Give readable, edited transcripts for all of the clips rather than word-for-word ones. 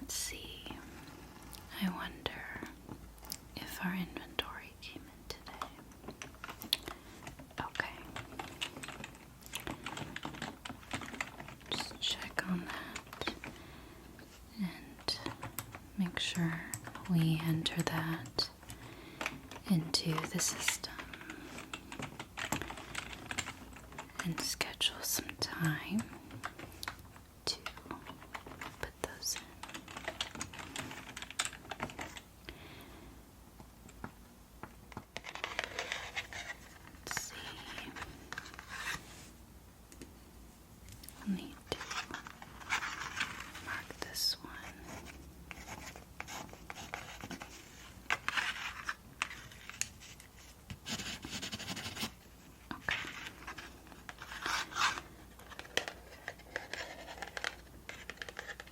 Let's see. I wonder if our inventory came in today. Okay. Just check on that and make sure we enter that into the system and schedule some time to put those in. Let's see. I'll need to mark this one.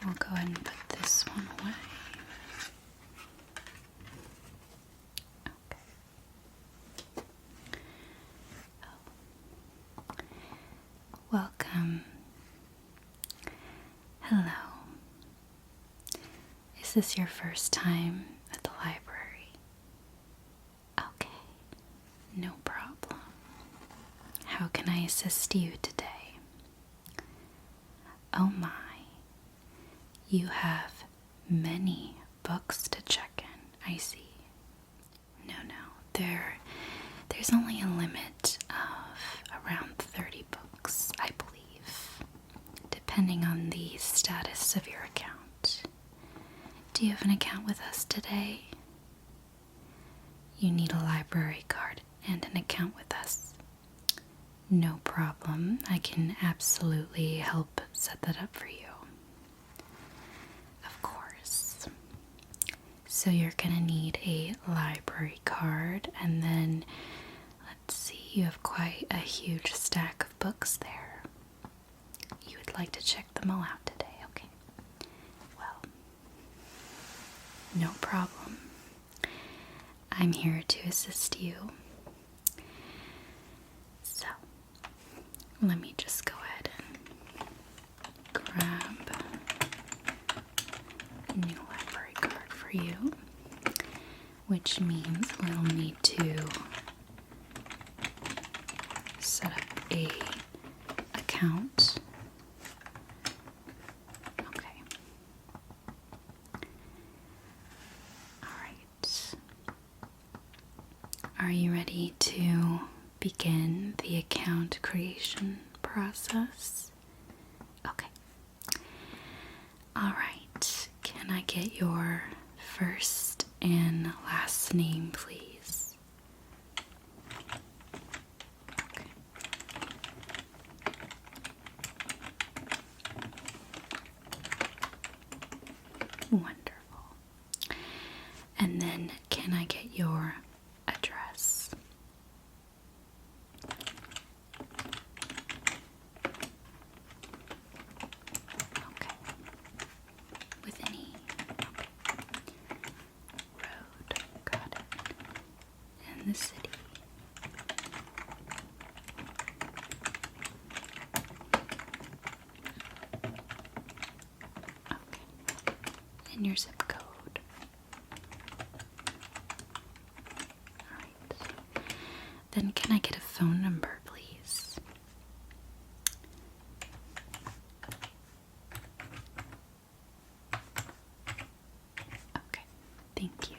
We'll go ahead and put this one away. Okay. Oh. Welcome. Hello. Is this your first time at the library? Okay. No problem. How can I assist you today? Oh my. You have many books to check in, I see. No, there's only a limit of around 30 books, I believe, depending on the status of your account. Do you have an account with us today? You need a library card and an account with us. No problem, I can absolutely help set that up for you. So you're going to need a library card, and then, let's see, you have quite a huge stack of books there. You would like to check them all out today, okay? Well, no problem. I'm here to assist you. So, let me just go ahead and grab a new library card for you, which means we'll need to set up a account. Okay. Alright. Are you ready to begin the account creation process? Okay. Alright. Can I get your first and last name, please? Okay. Wonderful. And then can I get your address? Okay. With any road, got it. And the city. Okay. And your zip code. Alright. Then can I get a phone number, please? Okay, thank you.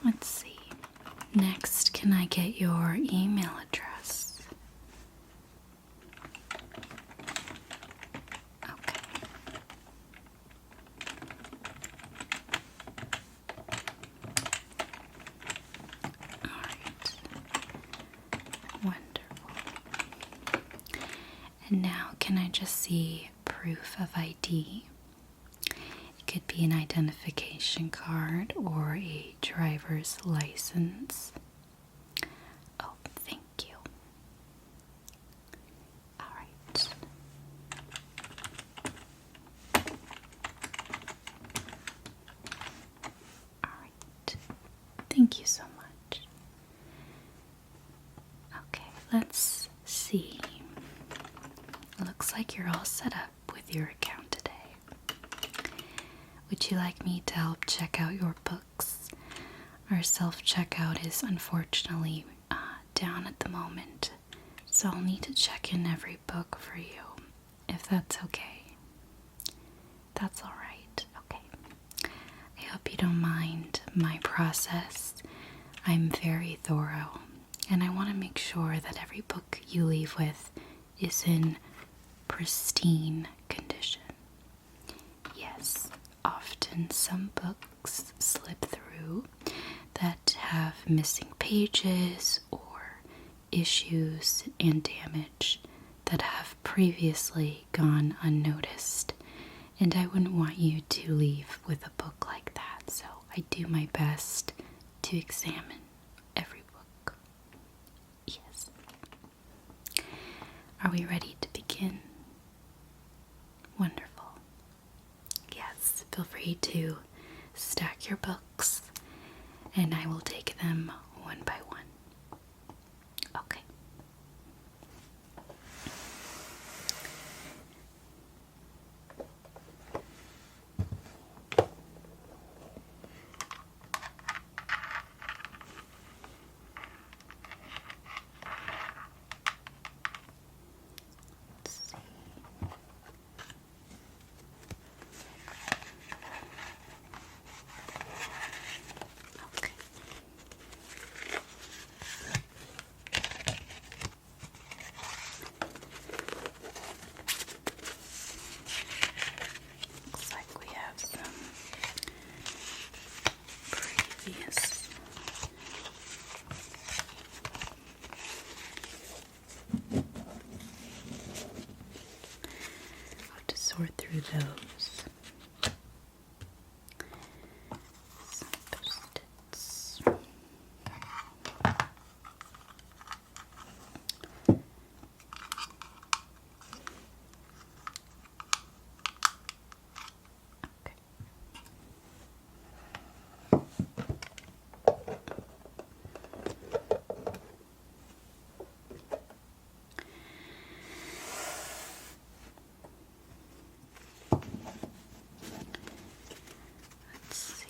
Let's see. Next, can I get your email address? Okay. Alright. Wonderful. And now, can I just see proof of ID? It could be an identification card or a driver's license. Oh, thank you. Alright. Alright. Thank you so much. Okay, let's see. Looks like you're all set up with your account today. Would you like me to help check out your books? Our self-checkout is unfortunately down at the moment, so I'll need to check in every book for you, if that's okay. That's alright, okay. I hope you don't mind my process. I'm very thorough, and I want to make sure that every book you leave with is in pristine condition. Yes, often some books slip through that have missing pages or issues and damage that have previously gone unnoticed, and I wouldn't want you to leave with a book like that, so I do my best to examine every book. Yes. Are we ready to begin? Wonderful. Yes, feel free to stack your books, and I will take them one by one. Okay. Let's see. Okay. Looks like we have some previous I'll have to sort through those. Some Post-its. Okay. Let's see.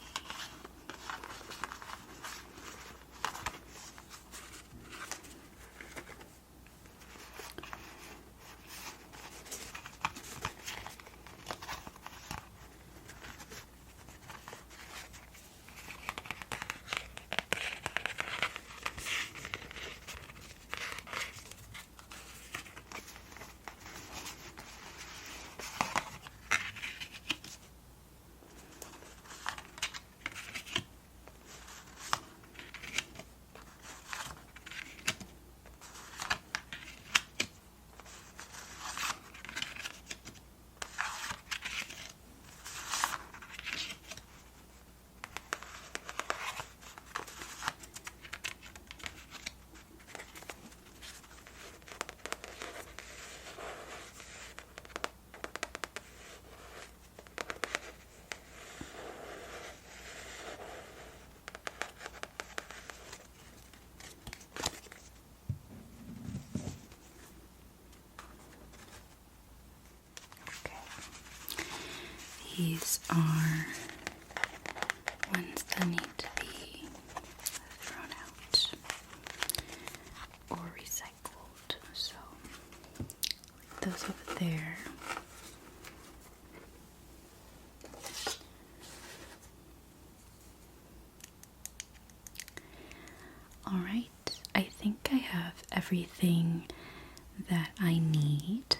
These are ones that need to be thrown out or recycled. So those over there. Alright, I think I have everything that I need.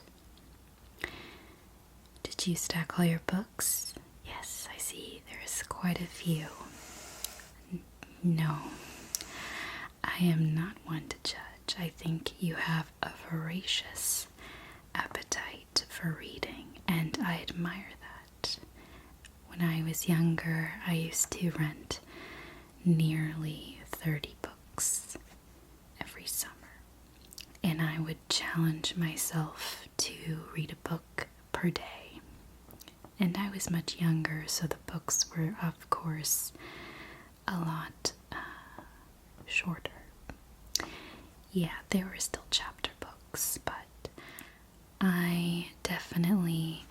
Did you stack all your books? Yes, I see there's quite a few. No, I am not one to judge. I think you have a voracious appetite for reading, and I admire that. When I was younger, I used to rent nearly 30 books every summer, and I would challenge myself to read a book per day. And I was much younger, so the books were, of course, a lot shorter. Yeah, they were still chapter books, but I definitely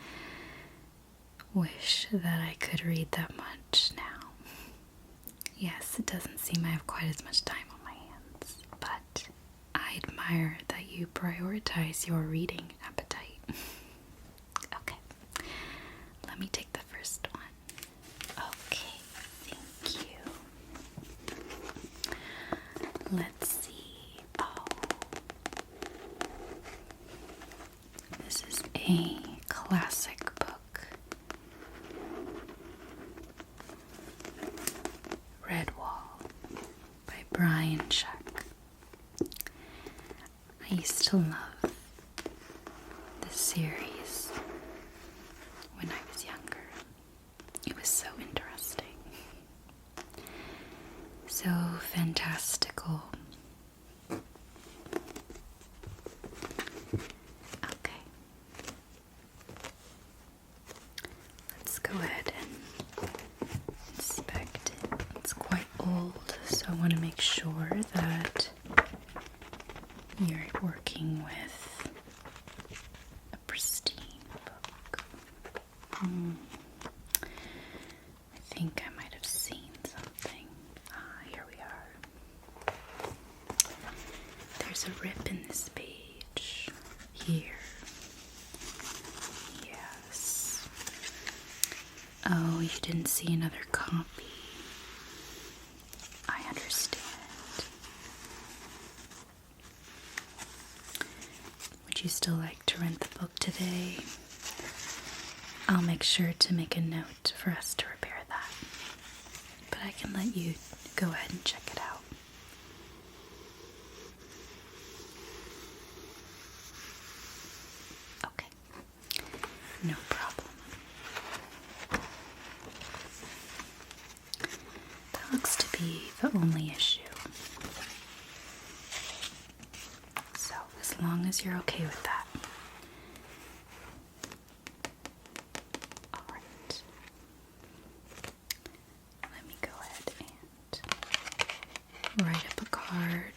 wish that I could read that much now. Yes, it doesn't seem I have quite as much time on my hands, but I admire that you prioritize your reading appetite. Okay, let me take the first one. Okay, thank you. Let's see. Oh, this is a classic book. Redwall by Brian Shuck. I used to love this series when I was younger. It was so interesting, so fantastical. Okay, let's go ahead and inspect it. It's quite old, so I want to make sure that you're working with a pristine book. I think I might have seen something. Here we are. There's a rip in this page. Here. Yes. Oh, you didn't see another copy. I understand. Would you still like to rent the book today? I'll make sure to make a note for us to repair that. But I can let you go ahead and check it out. Okay. No problem. That looks to be the only issue. So, as long as you're okay with that. Alright. Let me go ahead and write up a card.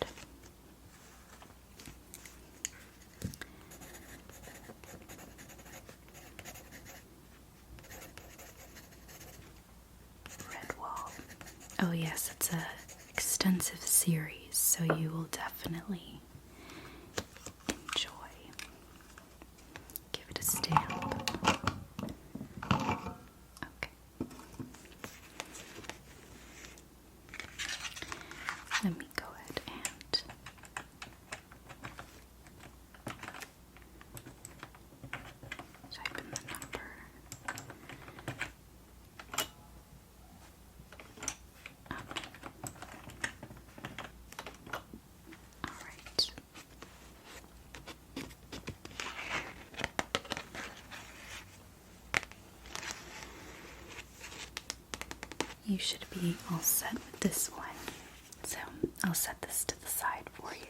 Redwall. Oh yes, it's a extensive series, so you will definitely enjoy. Give it a stamp. Okay. Let me go ahead and type in the number. Alright. You should be all set with this one. So I'll set this to the side for you.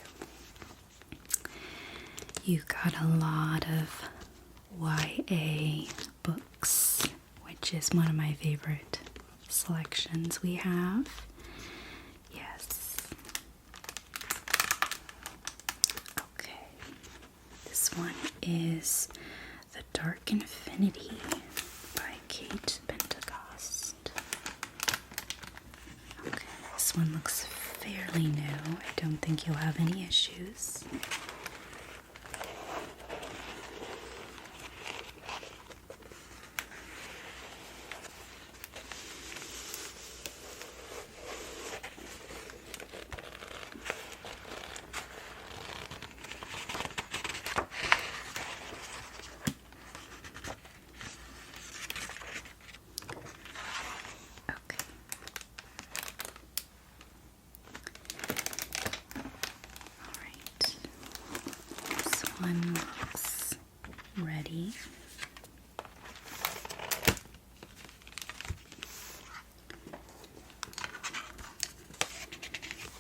You got a lot of YA books, which is one of my favorite selections we have. Yes. Okay. This one is The Dark Infinity by Kate Pentecost. Okay, this one looks fairly new. I don't think you'll have any issues. Okay. Alright. This one looks ready.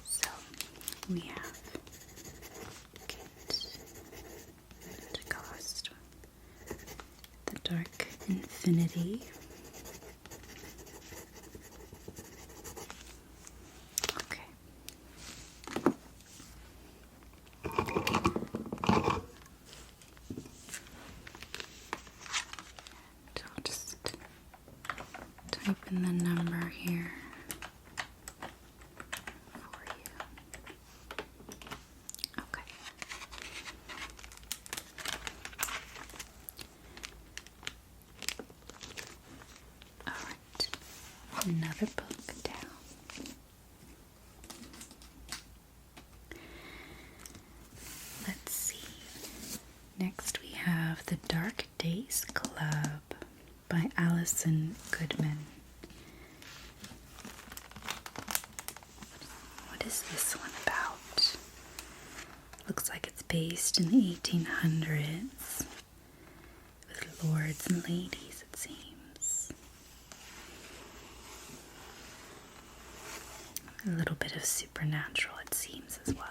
So we have Kate Pentecost, The Dark Infinity. Okay. And I'll just in the number here for you. Okay. All right. Another book down. Let's see. Next we have The Dark Days Club by Allison Goodman. What is this one about? Looks like it's based in the 1800s with lords and ladies, it seems. A little bit of supernatural, it seems, as well.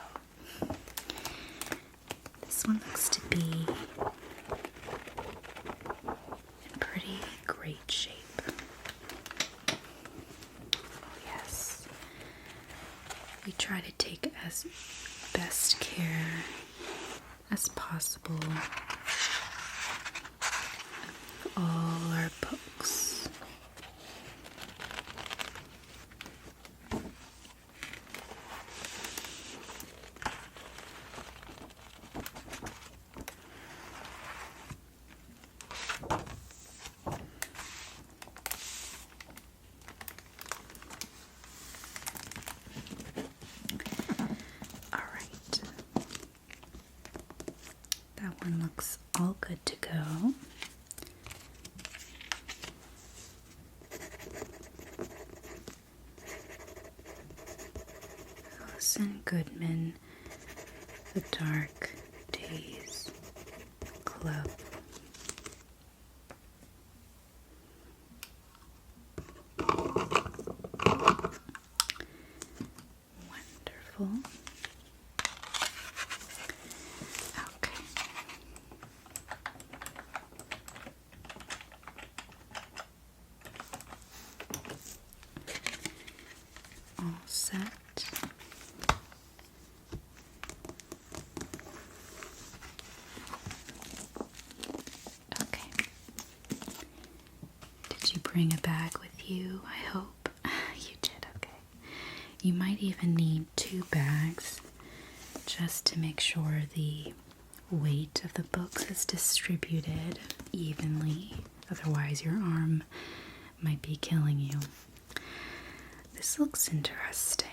This one looks to be in pretty great shape. Oh yes. We try to take as best care as possible of all our books. That one looks all good to go. Allison Goodman, The Dark Days Club. Wonderful. All set. Okay. Did you bring a bag with you? I hope you did. Okay. You might even need 2 bags just to make sure the weight of the books is distributed evenly. Otherwise, your arm might be killing you. This looks interesting.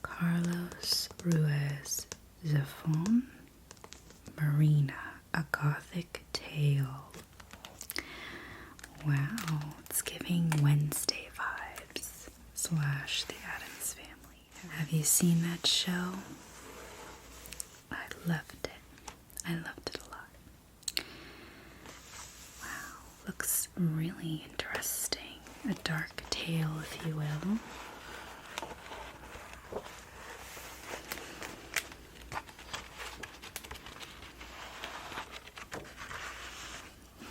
Carlos Ruiz Zafón, Marina, a Gothic Tale. Wow, it's giving Wednesday vibes / The Addams Family. Have you seen that show? I loved it. I loved it a lot. Wow, looks really interesting. A dark tale, if you will.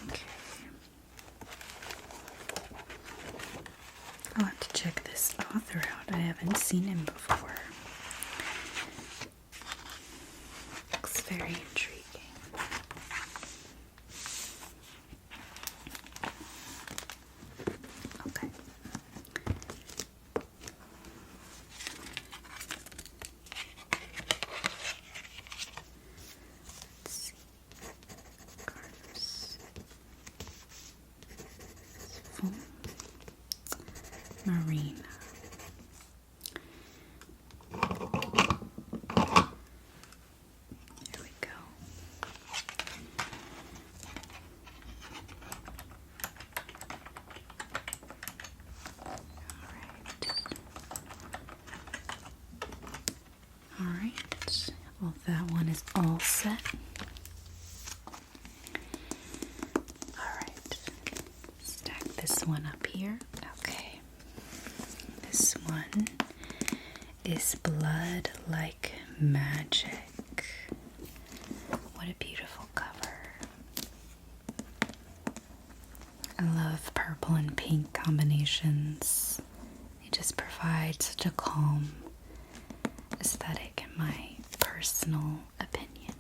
Okay. I'll have to check this author out. I haven't seen him before. Looks very intriguing. Okay. Let's see. Carlos. Marina. There we go. All right. Well, that one is all set. All right. Stack this one up here. Okay. This one is Blood Like Magic. What a beautiful cover. I love purple and pink combinations. They just provide such a calm aesthetic in my personal opinion.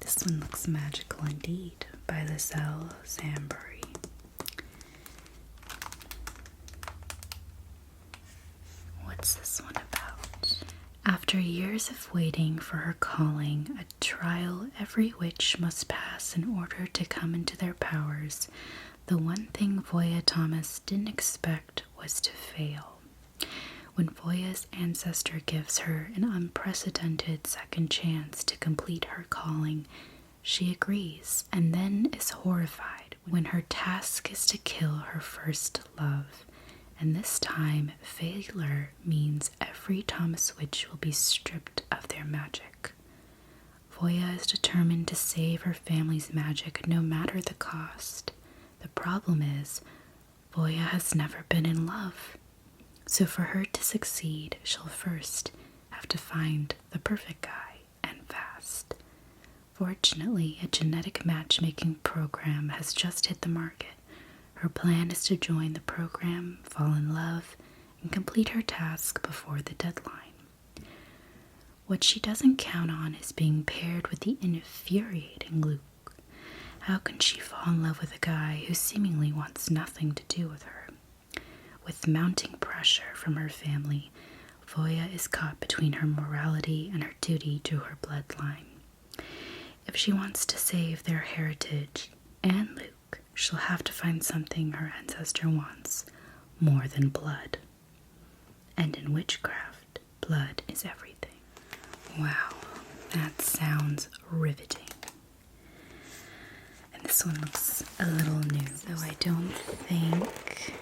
This one looks magical indeed. by Lizelle Zambury. What's this one about? After years of waiting for her calling, a trial every witch must pass in order to come into their powers, the one thing Voya Thomas didn't expect was to fail. When Voya's ancestor gives her an unprecedented second chance to complete her calling, she agrees and then is horrified when her task is to kill her first love. And this time, failure means every Thomas witch will be stripped of their magic. Voya is determined to save her family's magic no matter the cost. The problem is, Voya has never been in love. So for her to succeed, she'll first have to find the perfect guy, and fast. Fortunately, a genetic matchmaking program has just hit the market. Her plan is to join the program, fall in love, and complete her task before the deadline. What she doesn't count on is being paired with the infuriating Luke. How can she fall in love with a guy who seemingly wants nothing to do with her? With mounting pressure from her family, Voya is caught between her morality and her duty to her bloodline. If she wants to save their heritage and Luke, she'll have to find something her ancestor wants more than blood. And in witchcraft, blood is everything. Wow, that sounds riveting. And this one looks a little new, so I don't think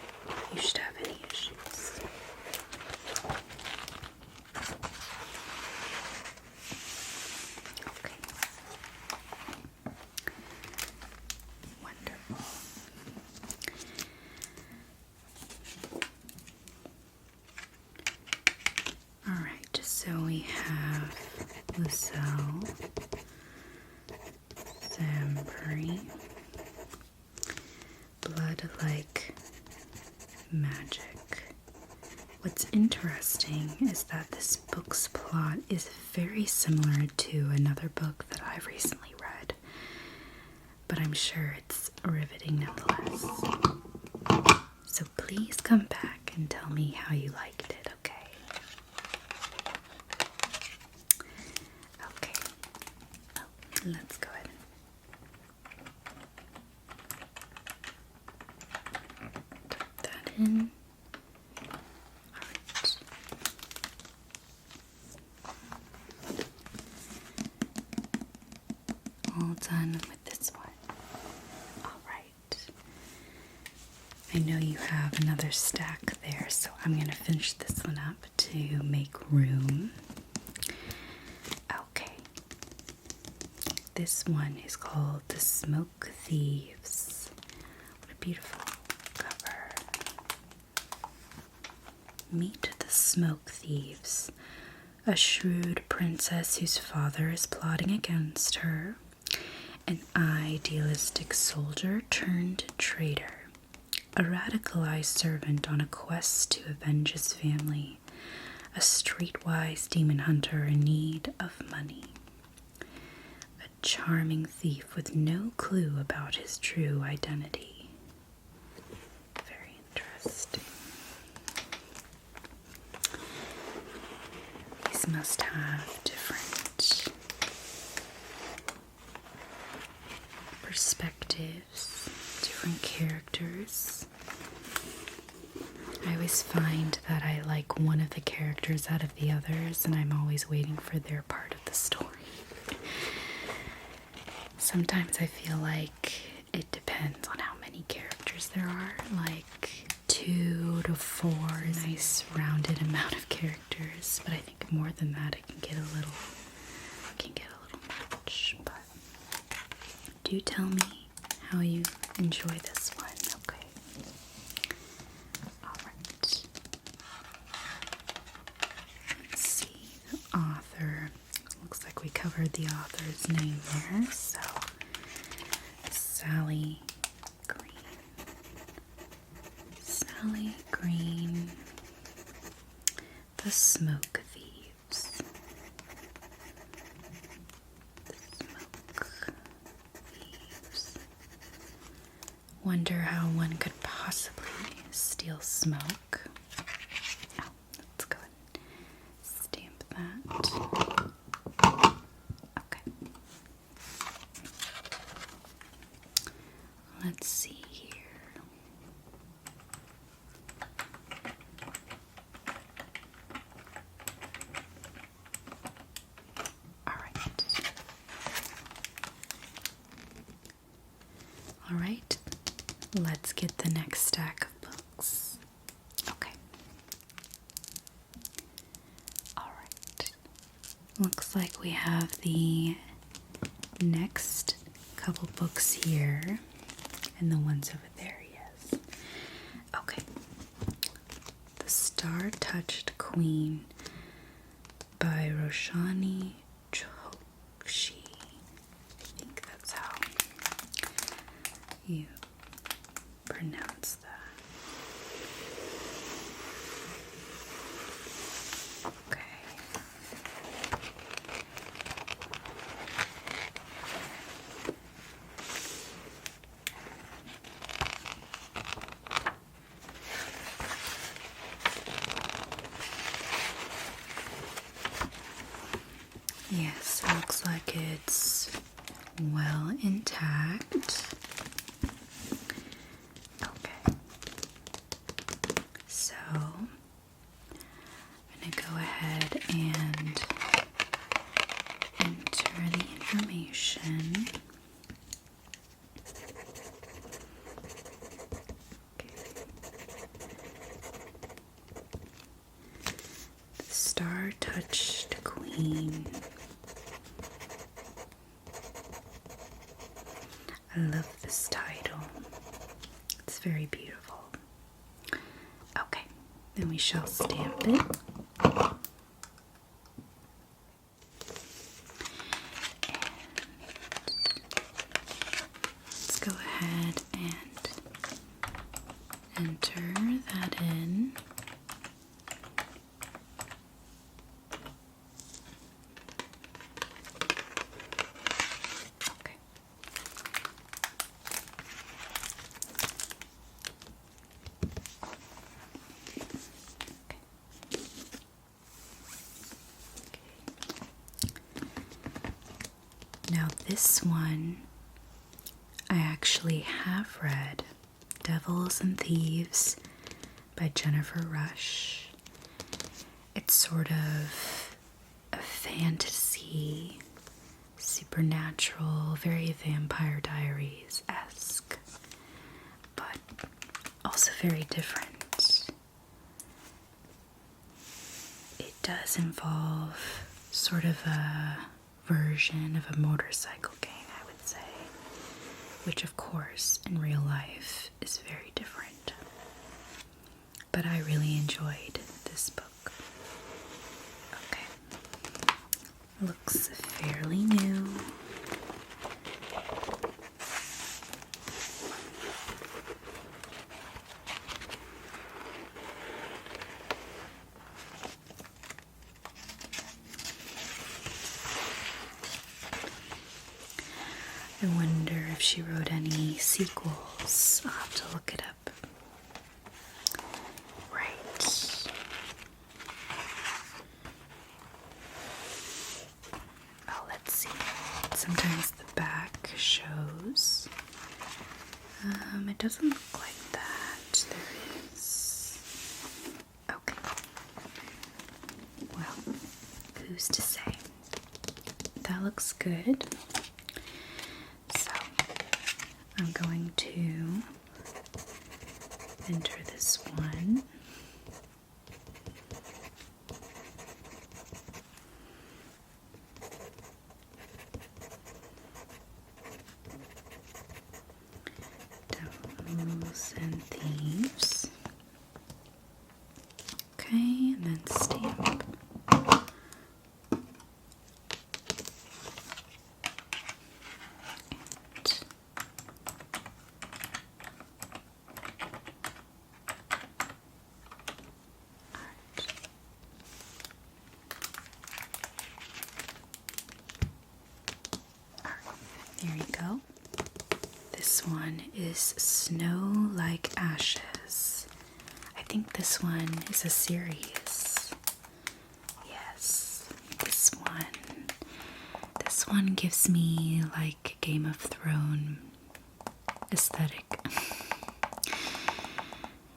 you should have any issues. Okay. Wonderful. Alright, so we have Lizelle Zambury, Blood Like Magic. What's interesting is that this book's plot is very similar to another book that I've recently read, but I'm sure it's riveting nonetheless. So please come back and tell me how you liked it, okay? Okay. Oh, let's go ahead and tuck that in. Alright. All done with this one. Alright. I know you have another stack there, so I'm going to finish this one up to make room. Okay. This one is called The Smoke Thieves. What a beautiful cover. Meet the Smoke Thieves, a shrewd princess whose father is plotting against her, an idealistic soldier turned traitor, a radicalized servant on a quest to avenge his family, a streetwise demon hunter in need of money, a charming thief with no clue about his true identity. Very interesting. These must have different perspectives, different characters. I always find that I like one of the characters out of the others, and I'm always waiting for their part of the story. Sometimes I feel like it depends on how many characters there are, like 2 to 4, nice rounded amount of characters, but I think more than that it can get a little much. But do tell me how you enjoy this one, okay? Alright. Let's see, the author. Looks like we covered the author's name there, so Sally Green. Sally Green, The Smoke Thieves. The Smoke Thieves. wonder how one could possibly steal smoke. Oh, let's go ahead and stamp that. Okay. Let's see here. All right, let's get the next stack of books. Okay. All right. Looks like we have the next couple books here and the ones over there, yes. Okay. The Star-Touched Queen by Roshani Chokshi. I think that's how you pronounce that. Okay. Yes, it looks like it's well intact. Okay. So, I'm going to go ahead and enter the information. The Star-Touched Queen. I love this title. It's very beautiful. Okay, then we shall stamp it. And let's go ahead and enter that in. Now this one I actually have read, Devils and Thieves by Jennifer Rush. It's sort of a fantasy, supernatural, very Vampire Diaries-esque, but also very different. It does involve sort of a version of a motorcycle gang, I would say, which of course in real life is very different. But I really enjoyed this book. Okay. Looks fairly new. I wonder if she wrote any sequels. I'll have to look it up. Right. Oh, let's see. Sometimes the back shows. It doesn't look like that. There is. Okay. Well, who's to say? That looks good. I'm going to enter this one. Devils and Thieves. Okay, and then stamp. There you go. This this one is Snow Like Ashes. I think this one is a series. Yes, this one gives me like Game of Thrones aesthetic.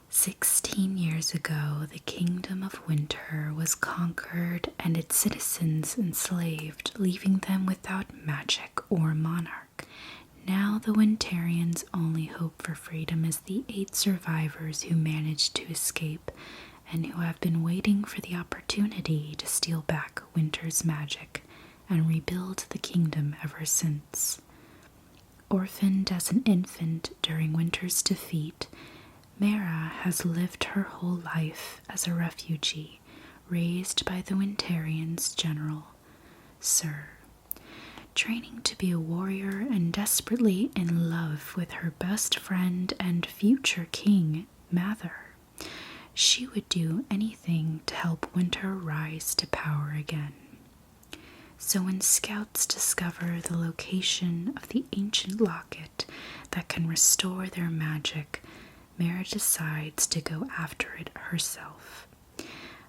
16 years ago, the Kingdom of Winter was conquered and its citizens enslaved, leaving them without magic or monarch. Now the Winterians' only hope for freedom is the 8 survivors who managed to escape and who have been waiting for the opportunity to steal back Winter's magic and rebuild the kingdom ever since. Orphaned as an infant during Winter's defeat, Mara has lived her whole life as a refugee, raised by the Winterians' general, Sir. Training to be a warrior and desperately in love with her best friend and future king, Mather. She would do anything to help Winter rise to power again. So when scouts discover the location of the ancient locket that can restore their magic, Mara decides to go after it herself.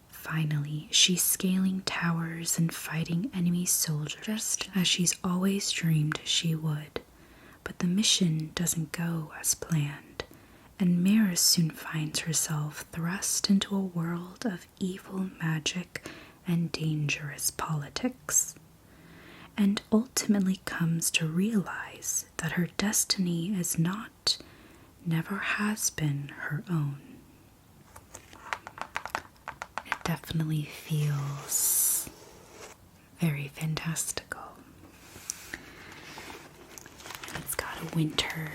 Finally, she's scaling towers and fighting enemy soldiers, just as she's always dreamed she would. But the mission doesn't go as planned, and Mara soon finds herself thrust into a world of evil magic and dangerous politics, and ultimately comes to realize that her destiny is not, never has been, her own. It definitely feels very fantastical. And it's got a winter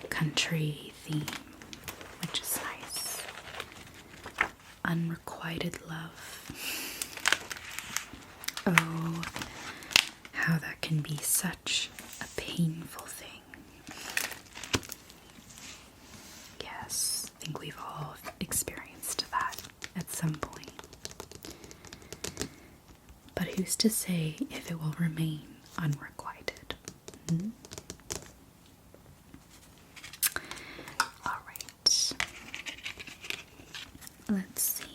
country theme, which is nice. Unrequited love. Oh, how that can be such a painful thing. Yes, I think we've all experienced that at some point. But who's to say if it will remain unrequited? All right. Let's see.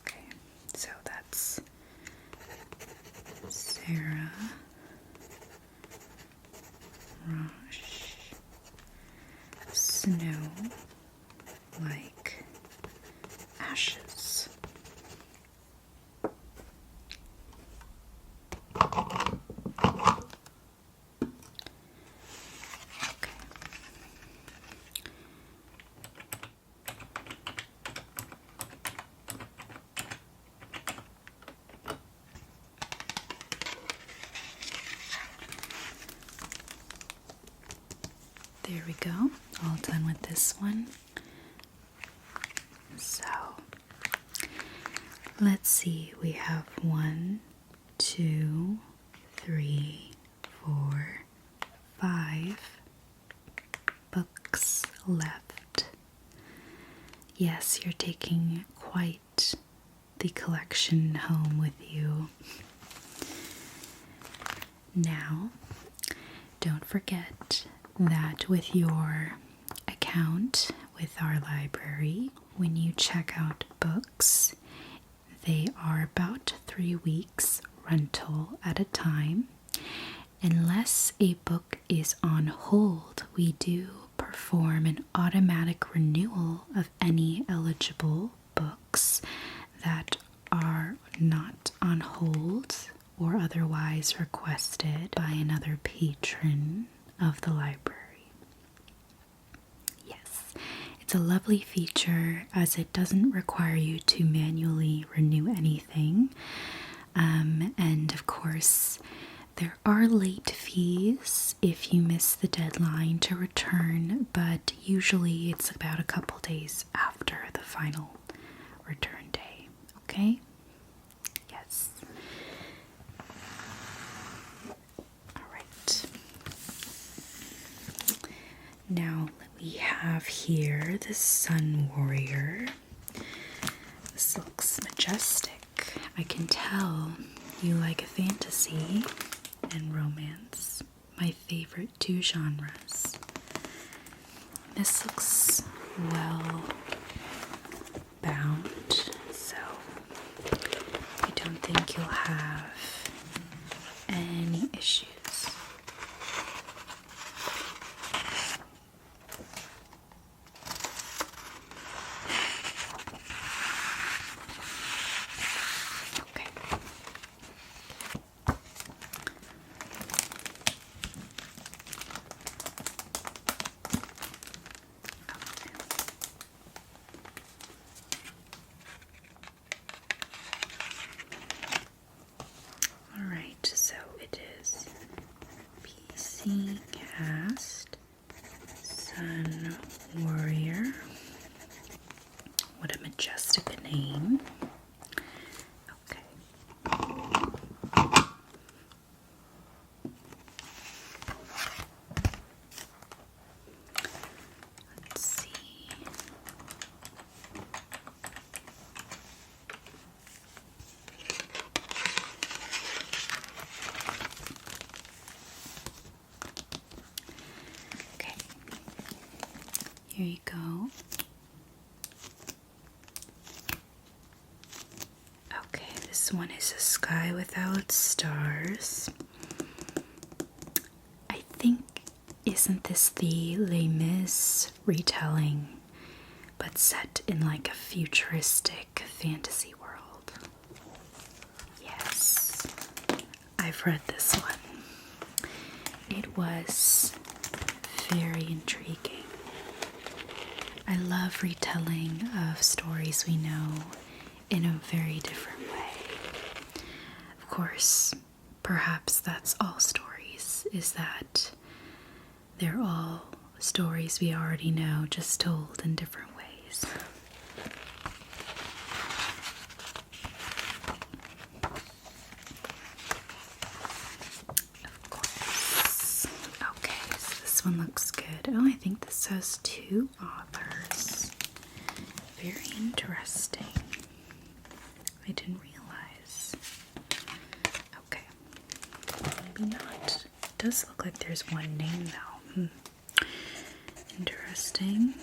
Okay, so that's Sarah, Rosh, Snow Like Ashes. Okay. There we go, all done with this one. So, let's see, we have 1, 2, 3, 4, 5 books left. Yes, you're taking quite the collection home with you. Now, don't forget that with your account with our library, when you check out books, they are about 3 weeks rental at a time. Unless a book is on hold, we do perform an automatic renewal of any eligible books that are not on hold or otherwise requested by another patron of the library. Yes, it's a lovely feature as it doesn't require you to manually renew anything. And of course, there are late fees if you miss the deadline to return, but usually it's about a couple days after the final return day. Okay? Yes. Alright. Now we have here the Sun Warrior. This looks majestic. I can tell you like a fantasy. and romance, my favorite two genres. This looks well bound, so I don't think you'll have any issues. Okay. Alright, so it is PC Cast Sun Warrior. What a majestic name. Okay. Let's see. Okay, here you go. Okay, this one is A Sky Without Stars. I think, isn't this the Les Mis retelling, but set in like a futuristic fantasy world? Yes, I've read this one. It was very intriguing. I love retelling of stories we know in a very different way. Of course, perhaps that's all stories, is that they're all stories we already know, just told in different ways. Of course. Okay, so this one looks good. Oh, I think this has two authors. Very interesting. I didn't realize. Okay. Maybe not. It does look like there's one name though. Interesting.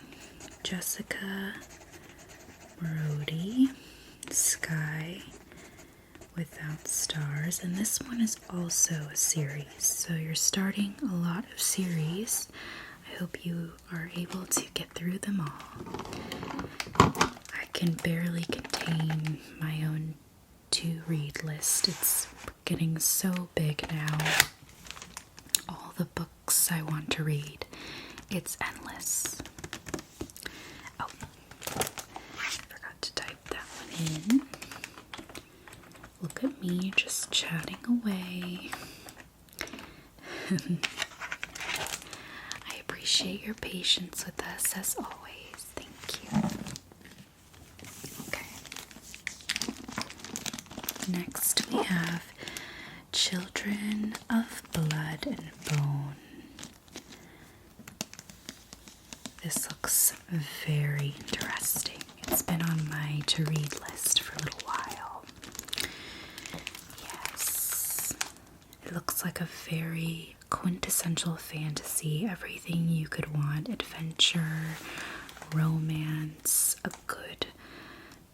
Jessica Brody, Sky Without Stars. And this one is also a series. So you're starting a lot of series. I hope you are able to get through them all. I can barely contain my own to-read list. It's getting so big now. All the books I want to read. It's endless. Oh, I forgot to type that one in. Look at me just chatting away. I appreciate your patience with us as always. Thank you. Okay. Next we have Children of Blood and Bone. This looks very interesting. It's been on my to-read list for a little while. Yes. It looks like a very quintessential fantasy. Everything you could want. Adventure, romance, a good,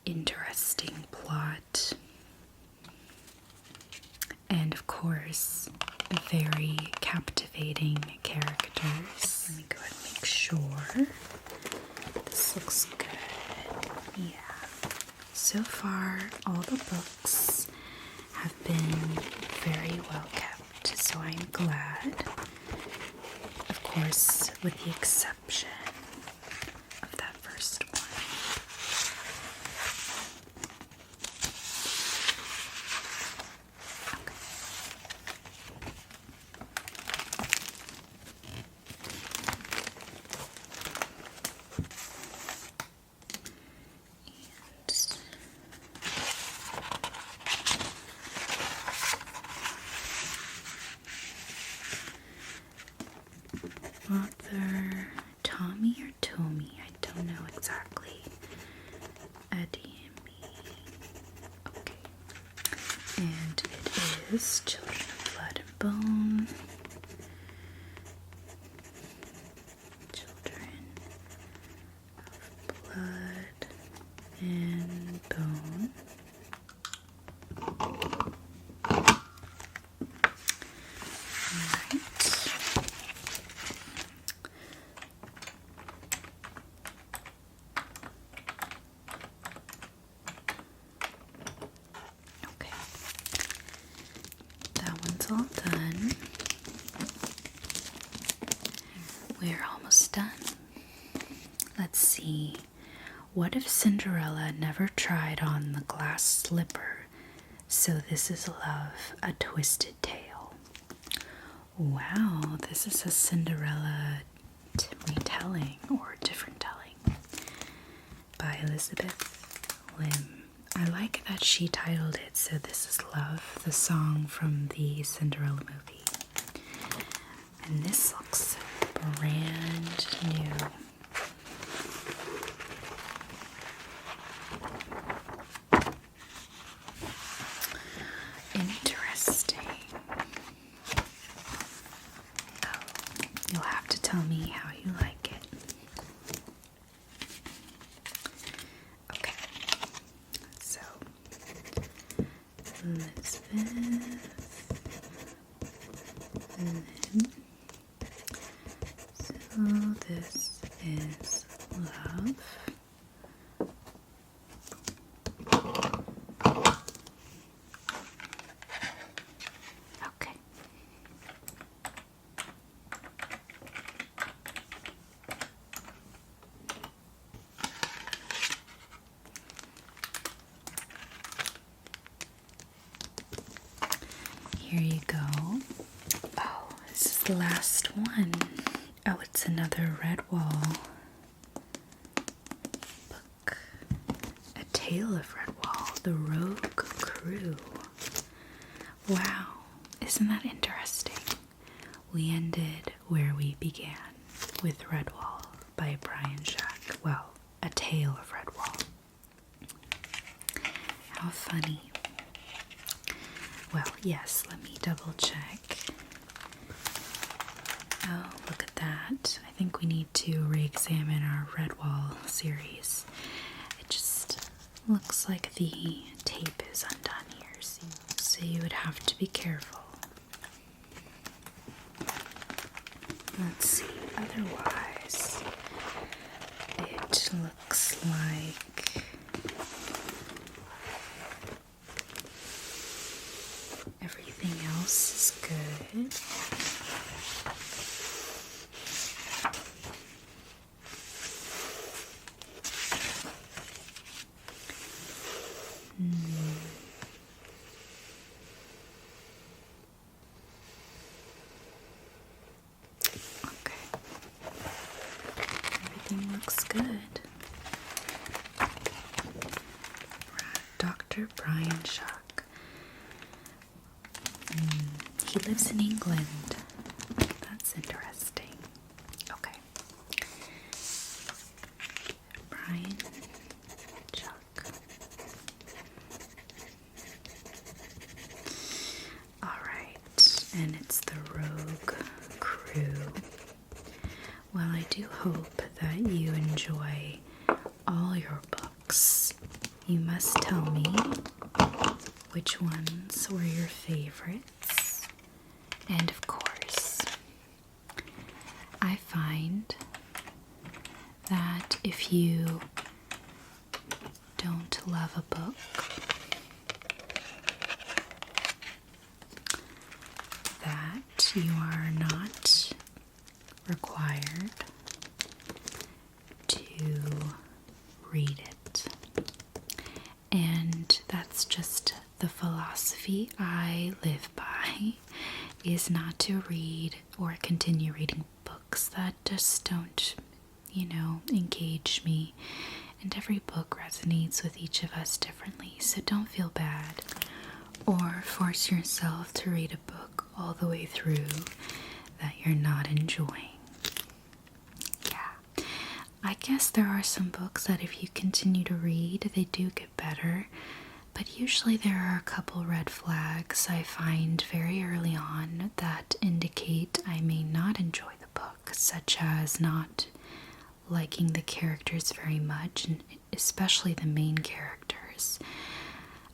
interesting plot. And of course, very captivating characters. Let me go ahead and make sure. This looks good. Yeah. So far, all the books have been very well kept, so I'm glad. Of course, with the exception of that first one. Author Tommy or Tommy, I don't know exactly. Ademi. Okay. And it is Children of Blood and bone. Children of blood and bone. Alright. Okay. That one's all done. We're almost done. Let's see. What if Cinderella never tried on the glass slipper? So this is love, a twisted tale. Wow, this is a Cinderella retelling or different telling by Elizabeth Lim. I like that she titled it So This Is Love, the song from the Cinderella movie. And this looks brand new. Interesting. Oh, you'll have to tell me how you like it. Okay, so Elizabeth, and then, so this is love. Okay. Here you go. Oh, this is the last one. Oh, it's another Redwall book. A Tale of Redwall, the Rogue Crew. Wow, isn't that interesting? We ended where we began, with Redwall by Brian Shack. Well, A Tale of Redwall. How funny. Well, yes, let me double check. Oh, look at that. I think we need to re-examine our Redwall series. It just looks like the tape is undone here, so you would have to be careful. Let's see, otherwise, it looks like everything else is good. Everything looks good. Dr. Brian Shack. He lives in England. That's interesting. Okay. Brian Shack. Alright, and it's the Rogue Crew. Well, I do hope that you enjoy all your books. You must tell me which ones were your favorites. And of course, I find that if you don't love a book, that you are not required to read it. And that's just the philosophy I live by, is not to read or continue reading books that just don't, engage me. And every book resonates with each of us differently, so don't feel bad or force yourself to read a book all the way through that you're not enjoying. Yeah, I guess there are some books that if you continue to read, they do get better, But usually there are a couple red flags I find very early on that indicate I may not enjoy the book, such as not liking the characters very much, and especially the main characters.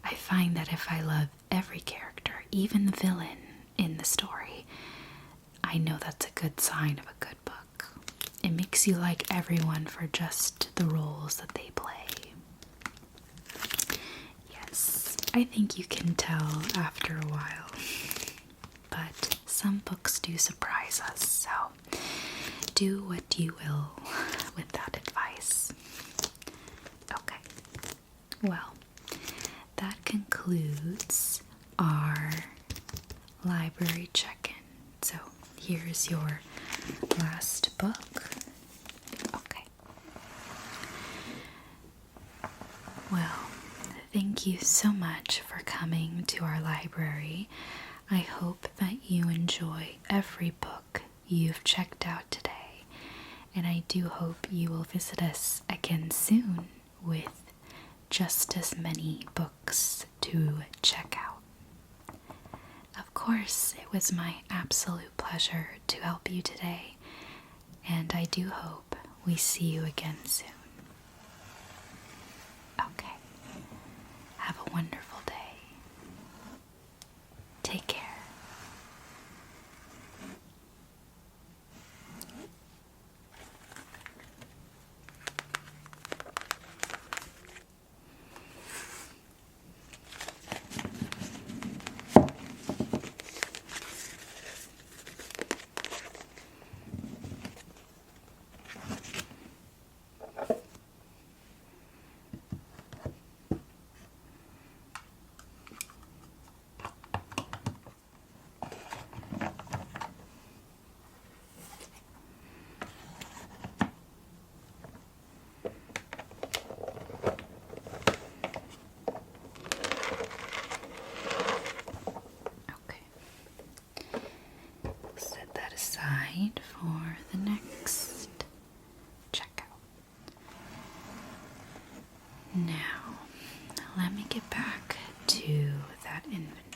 I find that if I love every character, even the villain in the story, I know that's a good sign of a good book. It makes you like everyone for just the roles that they play. Yes, I think you can tell after a while. But some books do surprise us, so do what you will with that advice. Okay, well, that concludes our library check-in. So here's your last book. Okay. Well, thank you so much for coming to our library. I hope that you enjoy every book you've checked out today, and I do hope you will visit us again soon with just as many books to check out. Of course, it was my absolute pleasure to help you today, and I do hope we see you again soon. Okay. Have a wonderful day. Take care. Set that aside for the next checkout. Now, let me get back to that inventory.